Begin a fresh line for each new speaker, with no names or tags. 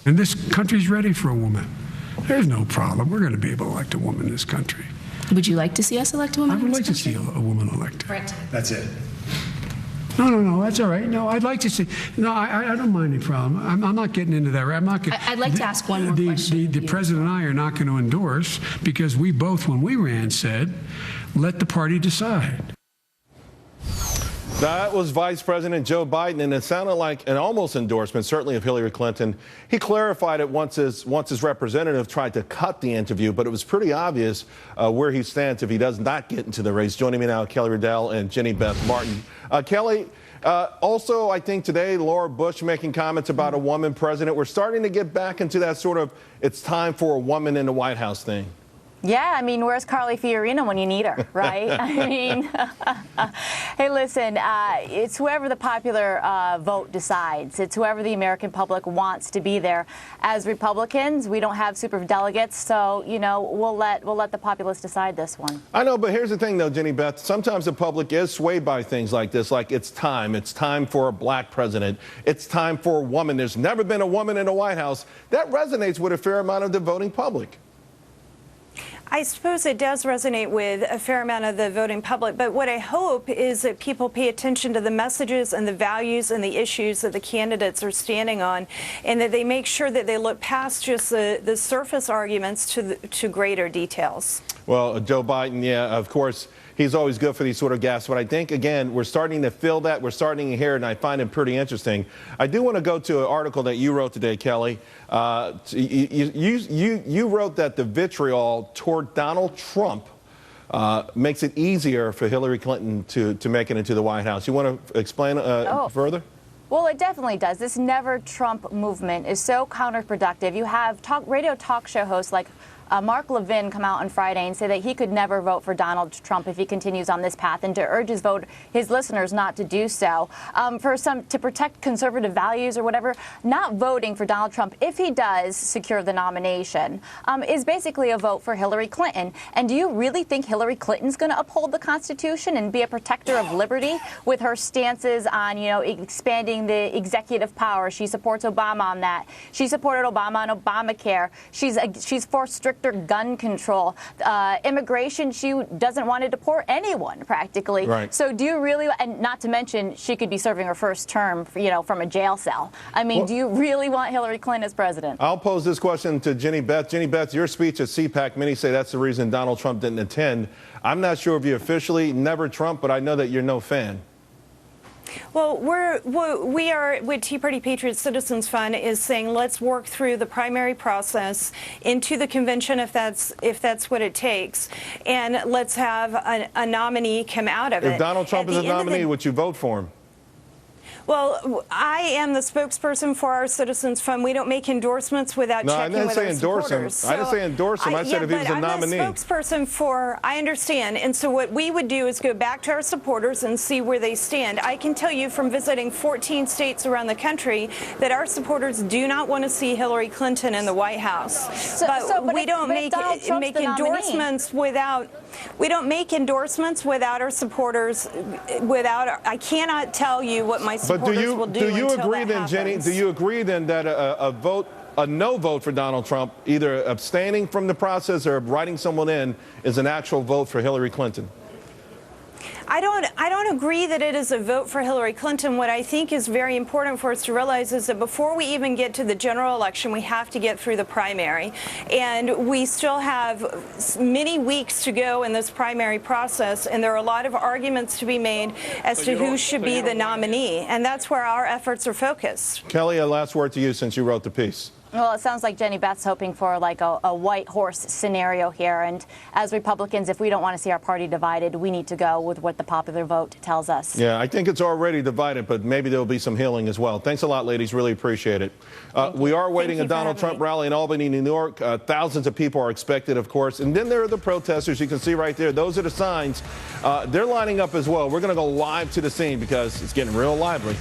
And this country's ready for a woman. There's no problem. We're going to be able to elect a woman in this country.
Would you like to see us elect a woman?
I would like to see a woman elected.
Right.
That's it.
No, that's all right. No, I'd like to see. No, I don't mind any problem. I'm not getting into that. I'm not.
I'd like to ask one more question.
The president and I are not going to endorse, because we both, when we ran, said, let the party decide.
That was Vice President Joe Biden, and it sounded like an almost endorsement, certainly of Hillary Clinton. He clarified it once his representative tried to cut the interview, but it was pretty obvious where he stands if he does not get into the race. Joining me now, Kelly Riddell and Jenny Beth Martin. Kelly, also, I think today, Laura Bush making comments about a woman president. We're starting to get back into that sort of it's time for a woman in the White House thing.
Yeah, I mean, where's Carly Fiorina when you need her, right? I mean, hey, listen, it's whoever the popular vote decides. It's whoever the American public wants to be there. As Republicans, we don't have superdelegates, so, you know, we'll let the populace decide this one.
I know, but here's the thing, though, Jenny Beth. Sometimes the public is swayed by things like this, like it's time. It's time for a black president. It's time for a woman. There's never been a woman in the White House. That resonates with a fair amount of the voting public.
I suppose it does resonate with a fair amount of the voting public, but what I hope is that people pay attention to the messages and the values and the issues that the candidates are standing on, and that they make sure that they look past just the surface arguments to greater details. Well,
Joe Biden, yeah, of course, he's always good for these sort of gaffes. But I think, again, we're starting to feel that. We're starting to hear it, and I find it pretty interesting. I do want to go to an article that you wrote today, Kelly. You wrote that the vitriol toward Donald Trump makes it easier for Hillary Clinton to make it into the White House. You want to explain further?
Well, it definitely does. This Never Trump movement is so counterproductive. You have radio talk show hosts like Mark Levin come out on Friday and say that he could never vote for Donald Trump if he continues on this path, and to urge his listeners not to do so. To protect conservative values or whatever, not voting for Donald Trump, if he does secure the nomination, is basically a vote for Hillary Clinton. And do you really think Hillary Clinton's going to uphold the Constitution and be a protector of liberty with her stances on, you know, expanding the executive power? She supports Obama on that. She supported Obama on Obamacare. She's for stricter gun control. Immigration, she doesn't want to deport anyone, practically.
Right.
So do you really, and not to mention, she could be serving her first term, you know, from a jail cell. I mean, do you really want Hillary Clinton as president?
I'll pose this question to Jenny Beth. Jenny Beth, your speech at CPAC, many say that's the reason Donald Trump didn't attend. I'm not sure if you officially never Trump, but I know that you're no fan.
Well, we are with Tea Party Patriot Citizens Fund is saying let's work through the primary process into the convention if that's what it takes, and let's have a nominee come out of it.
If Donald Trump is a nominee, would you vote for him?
Well, I am the spokesperson for our Citizens Fund. We don't make endorsements without checking with our supporters.
I didn't say endorse him. I said if he was a nominee.
I'm the spokesperson for, I understand. And so what we would do is go back to our supporters and see where they stand. I can tell you from visiting 14 states around the country that our supporters do not want to see Hillary Clinton in the White House. But we don't make endorsements without. We don't make endorsements without our supporters. I cannot tell you what my supporters will do.
Do you agree then,
happens.
Jenny? Do you agree then that a no vote for Donald Trump, either abstaining from the process or writing someone in, is an actual vote for Hillary Clinton?
I don't agree that it is a vote for Hillary Clinton. What I think is very important for us to realize is that before we even get to the general election, we have to get through the primary. And we still have many weeks to go in this primary process, and there are a lot of arguments to be made as to who should be the nominee. And that's where our efforts are focused.
Kelly, a last word to you since you wrote the piece.
Well, it sounds like Jenny Beth's hoping for like a white horse scenario here. And as Republicans, if we don't want to see our party divided, we need to go with what the popular vote tells us.
Yeah, I think it's already divided, but maybe there'll be some healing as well. Thanks a lot, ladies. Really appreciate it. We are waiting a Donald Trump rally in Albany, New York. Thousands of people are expected, of course. And then there are the protesters. You can see right there. Those are the signs. They're lining up as well. We're going to go live to the scene because it's getting real lively.